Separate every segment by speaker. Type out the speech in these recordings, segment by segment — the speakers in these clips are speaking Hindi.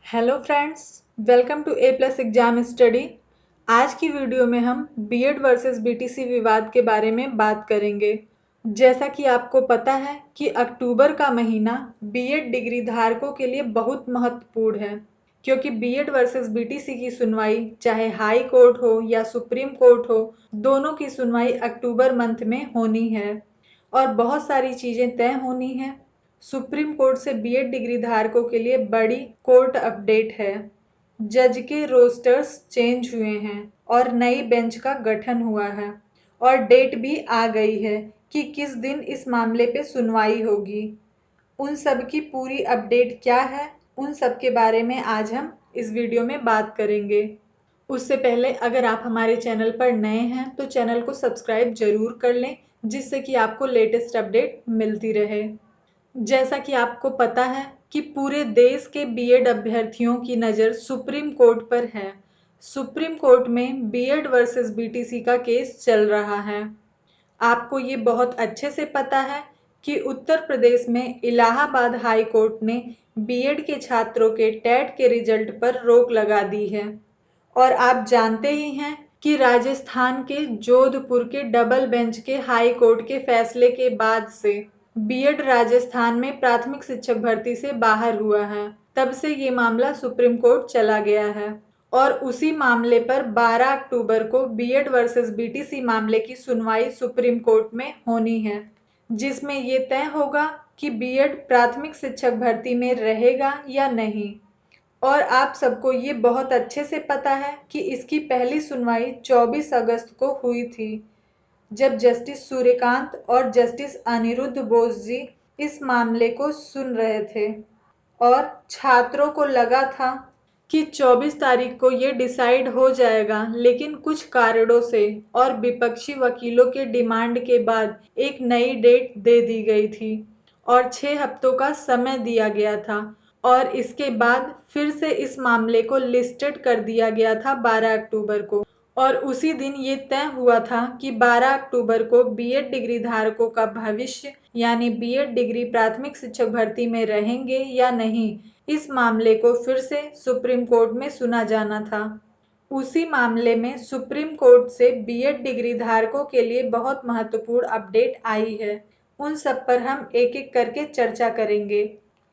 Speaker 1: Hello friends, welcome to A plus exam study. आज की वीडियो में हम बीएड वर्सेस बीटीसी विवाद के बारे में बात करेंगे। जैसा कि आपको पता है कि अक्टूबर का महीना बीएड डिग्री धारकों के लिए बहुत महत्वपूर्ण है, क्योंकि बीएड वर्सेस बीटीसी की सुनवाई चाहे हाई कोर्ट हो या सुप्रीम कोर्ट हो, दोनों की सुनवाई अक्टूबर मंथ में होनी है और बहुत सारी चीज़ें तय होनी हैं। सुप्रीम कोर्ट से बीएड डिग्री धारकों के लिए बड़ी कोर्ट अपडेट है। जज के रोस्टर्स चेंज हुए हैं और नई बेंच का गठन हुआ है और डेट भी आ गई है कि किस दिन इस मामले पे सुनवाई होगी। उन सब की पूरी अपडेट क्या है, उन सब के बारे में आज हम इस वीडियो में बात करेंगे। उससे पहले अगर आप हमारे चैनल पर नए हैं तो चैनल को सब्सक्राइब जरूर कर लें, जिससे कि आपको लेटेस्ट अपडेट मिलती रहे। जैसा कि आपको पता है कि पूरे देश के बीएड अभ्यर्थियों की नज़र सुप्रीम कोर्ट पर है। सुप्रीम कोर्ट में बीएड वर्सेस बीटीसी का केस चल रहा है। आपको ये बहुत अच्छे से पता है कि उत्तर प्रदेश में इलाहाबाद हाई कोर्ट ने बीएड के छात्रों के टेट के रिजल्ट पर रोक लगा दी है और आप जानते ही हैं कि राजस्थान के जोधपुर के डबल बेंच के हाई कोर्ट के फैसले के बाद से बीएड राजस्थान में प्राथमिक शिक्षक भर्ती से बाहर हुआ है। तब से ये मामला सुप्रीम कोर्ट चला गया है और उसी मामले पर 12 अक्टूबर को बीएड वर्सेस बीटीसी मामले की सुनवाई सुप्रीम कोर्ट में होनी है, जिसमें ये तय होगा कि बीएड प्राथमिक शिक्षक भर्ती में रहेगा या नहीं। और आप सबको ये बहुत अच्छे से पता है कि इसकी पहली सुनवाई 24 अगस्त को हुई थी, जब जस्टिस सूर्यकांत और जस्टिस अनिरुद्ध बोस जी इस मामले को सुन रहे थे और छात्रों को लगा था कि 24 तारीख को ये डिसाइड हो जाएगा, लेकिन कुछ कारणों से और विपक्षी वकीलों के डिमांड के बाद एक नई डेट दे दी गई थी और 6 हफ्तों का समय दिया गया था और इसके बाद फिर से इस मामले को लिस्टेड कर दिया गया था 12 अक्टूबर को। और उसी दिन ये तय हुआ था कि 12 अक्टूबर को बीएड डिग्री धारकों का भविष्य यानी बीएड डिग्री प्राथमिक शिक्षक भर्ती में रहेंगे या नहीं, इस मामले को फिर से सुप्रीम कोर्ट में सुना जाना था। उसी मामले में सुप्रीम कोर्ट से बीएड डिग्री धारकों के लिए बहुत महत्वपूर्ण अपडेट आई है। उन सब पर हम एक एक करके चर्चा करेंगे।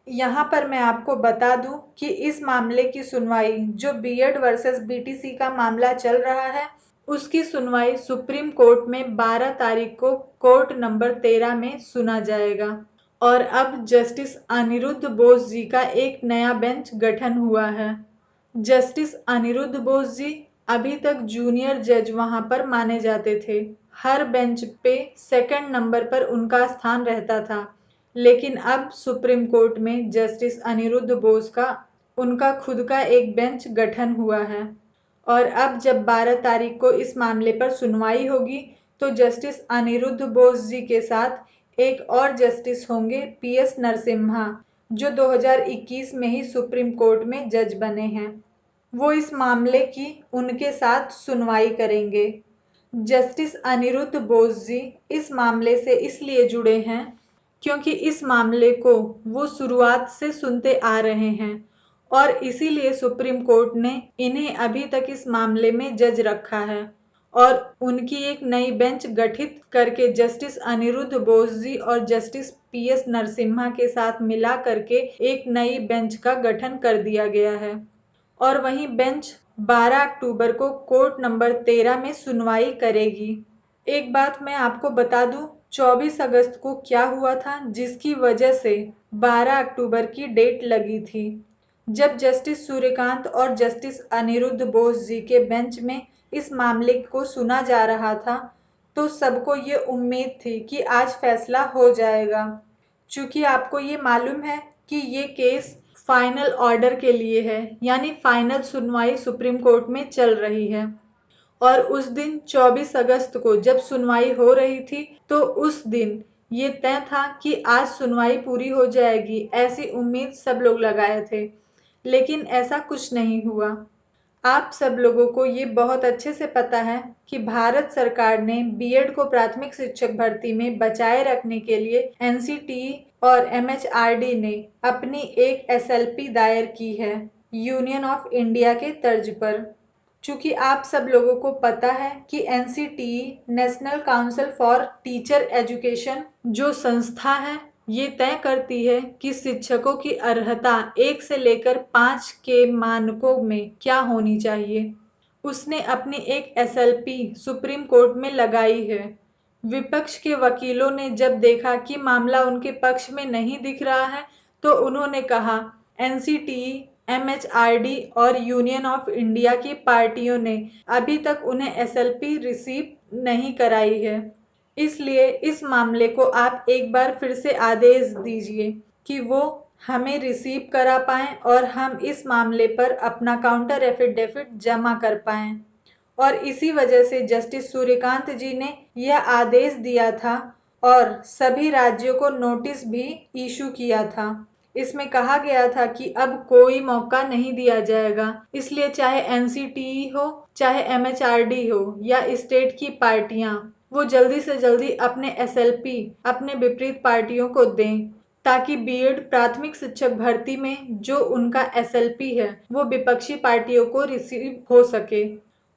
Speaker 1: यहाँ पर मैं आपको बता दूं कि इस मामले की सुनवाई, जो बीएड वर्सेस बीटीसी का मामला चल रहा है, उसकी सुनवाई सुप्रीम कोर्ट में 12 तारीख को कोर्ट नंबर 13 में सुना जाएगा। और अब जस्टिस अनिरुद्ध बोस जी का एक नया बेंच गठन हुआ है। जस्टिस अनिरुद्ध बोस जी अभी तक जूनियर जज वहां पर माने जाते थे। हर बेंच पे सेकंड नंबर पर उनका स्थान रहता था, लेकिन अब सुप्रीम कोर्ट में जस्टिस अनिरुद्ध बोस का उनका खुद का एक बेंच गठन हुआ है और अब जब 12 तारीख को इस मामले पर सुनवाई होगी तो जस्टिस अनिरुद्ध बोस जी के साथ एक और जस्टिस होंगे पीएस नरसिम्हा, जो 2021 में ही सुप्रीम कोर्ट में जज बने हैं। वो इस मामले की उनके साथ सुनवाई करेंगे। जस्टिस अनिरुद्ध बोस जी इस मामले से इसलिए जुड़े हैं क्योंकि इस मामले को वो शुरुआत से सुनते आ रहे हैं और इसीलिए सुप्रीम कोर्ट ने इन्हें अभी तक इस मामले में जज रखा है और उनकी एक नई बेंच गठित करके जस्टिस अनिरुद्ध बोस जी और जस्टिस पीएस नरसिम्हा के साथ मिला करके एक नई बेंच का गठन कर दिया गया है। और वहीं बेंच 12 अक्टूबर को कोर्ट नंबर 13 में सुनवाई करेगी। एक बात मैं आपको बता दूं, 24 अगस्त को क्या हुआ था जिसकी वजह से 12 अक्टूबर की डेट लगी थी। जब जस्टिस सूर्यकांत और जस्टिस अनिरुद्ध बोस जी के बेंच में इस मामले को सुना जा रहा था, तो सबको ये उम्मीद थी कि आज फैसला हो जाएगा। चूंकि आपको ये मालूम है कि ये केस फाइनल ऑर्डर के लिए है, यानी फाइनल सुनवाई सुप्रीम कोर्ट में चल रही है और उस दिन 24 अगस्त को जब सुनवाई हो रही थी तो उस दिन ये तय था कि आज सुनवाई पूरी हो जाएगी, ऐसी उम्मीद सब लोग लगाए थे, लेकिन ऐसा कुछ नहीं हुआ। आप सब लोगों को ये बहुत अच्छे से पता है कि भारत सरकार ने बीएड को प्राथमिक शिक्षक भर्ती में बचाए रखने के लिए एनसीटीई और एमएचआरडी ने अपनी एक एसएलपी दायर की है, यूनियन ऑफ इंडिया के तर्ज पर। चूंकि आप सब लोगों को पता है कि NCTE national council for teacher education जो संस्था है ये तय करती है कि शिक्षकों की अर्हता 1 से लेकर 5 के मानकों में क्या होनी चाहिए। उसने अपनी एक एसएलपी सुप्रीम कोर्ट में लगाई है। विपक्ष के वकीलों ने जब देखा कि मामला उनके पक्ष में नहीं दिख रहा है तो उन्होंने कहा एनसीटीई, एमएचआरडी और यूनियन ऑफ इंडिया की पार्टियों ने अभी तक उन्हें एसएलपी रिसीव नहीं कराई है। इसलिए इस मामले को आप एक बार फिर से आदेश दीजिए कि वो हमें रिसीव करा पाएं और हम इस मामले पर अपना काउंटर एफिडेविट जमा कर पाएं। और इसी वजह से जस्टिस सूर्यकांत जी ने यह आदेश दिया था और सभी राज्यों को नोटिस भी इशू किया था। इसमें कहा गया था कि अब कोई मौका नहीं दिया जाएगा, इसलिए चाहे एनसीटीई हो, चाहे एमएचआरडी हो या स्टेट की पार्टियां, वो जल्दी से जल्दी अपने एसएलपी अपने विपरीत पार्टियों को दें ताकि बीएड प्राथमिक शिक्षक भर्ती में जो उनका एसएलपी है वो विपक्षी पार्टियों को रिसीव हो सके।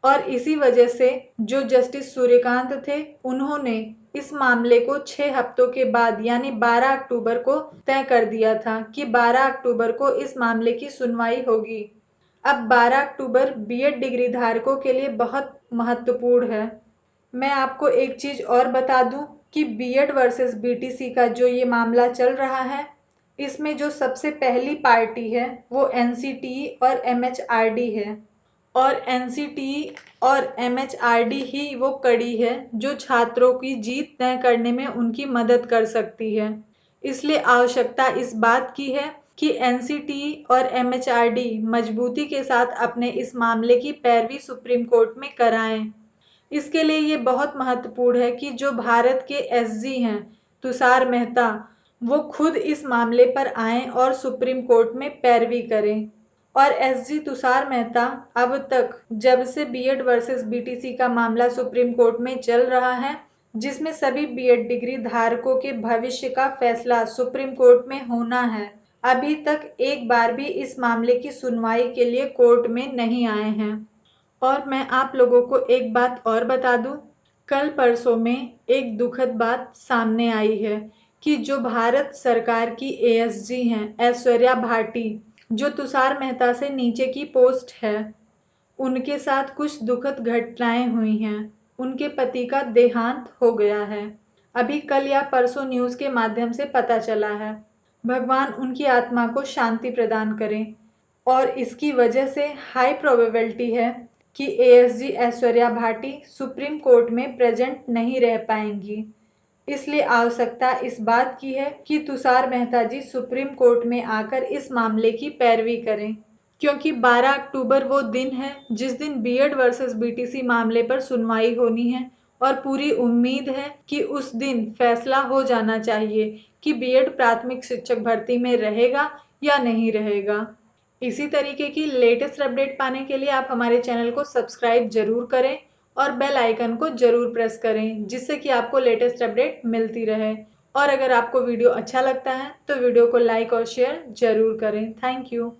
Speaker 1: और इसी वजह से जो जस्टिस सूर्यकांत थे उन्होंने इस मामले को 6 हफ्तों के बाद यानी 12 अक्टूबर को तय कर दिया था कि 12 अक्टूबर को इस मामले की सुनवाई होगी। अब 12 अक्टूबर बीएड डिग्री धारकों के लिए बहुत महत्वपूर्ण है। मैं आपको एक चीज और बता दूं कि बीएड वर्सेस बीटीसी का जो ये मामला चल रहा है इसमें जो सबसे पहली पार्टी है वो एनसीटीई और एमएचआरडी है। और एनसीटीई और एमएचआरडी ही वो कड़ी है जो छात्रों की जीत तय करने में उनकी मदद कर सकती है। इसलिए आवश्यकता इस बात की है कि एनसीटीई और एमएचआरडी मजबूती के साथ अपने इस मामले की पैरवी सुप्रीम कोर्ट में कराएं। इसके लिए ये बहुत महत्वपूर्ण है कि जो भारत के एसजी हैं तुषार मेहता, वो खुद इस मामले पर आएं और सुप्रीम कोर्ट में पैरवी करें। और एसजी तुषार मेहता अब तक जब से बीएड वर्सेस बीटीसी का मामला सुप्रीम कोर्ट में चल रहा है जिसमें सभी बीएड डिग्री धारकों के भविष्य का फैसला सुप्रीम कोर्ट में होना है, अभी तक एक बार भी इस मामले की सुनवाई के लिए कोर्ट में नहीं आए हैं। और मैं आप लोगों को एक बात और बता दूं, कल परसों में एक दुखद बात सामने आई है कि जो भारत सरकार की एएसजी हैं ऐश्वर्या भाटी, जो तुषार मेहता से नीचे की पोस्ट है, उनके साथ कुछ दुखद घटनाएं हुई हैं। उनके पति का देहांत हो गया है। अभी कल या परसों न्यूज के माध्यम से पता चला है। भगवान उनकी आत्मा को शांति प्रदान करें। और इसकी वजह से हाई प्रोबेबिलिटी है कि ASG Aishwarya Bhati supreme court में प्रेजेंट नहीं रह पाएंगी। इसलिए आवश्यकता इस बात की है कि तुषार मेहता जी सुप्रीम कोर्ट में आकर इस मामले की पैरवी करें, क्योंकि 12 अक्टूबर वो दिन है जिस दिन बीएड वर्सेस बीटीसी मामले पर सुनवाई होनी है और पूरी उम्मीद है कि उस दिन फैसला हो जाना चाहिए कि बीएड प्राथमिक शिक्षक भर्ती में रहेगा या नहीं रहेगा। इसी तरीके की लेटेस्ट अपडेट पाने के लिए आप हमारे चैनल को सब्सक्राइब जरूर करें और बेल आइकन को जरूर प्रेस करें जिससे कि आपको लेटेस्ट अपडेट मिलती रहे। और अगर आपको वीडियो अच्छा लगता है तो वीडियो को लाइक और शेयर जरूर करें। Thank you.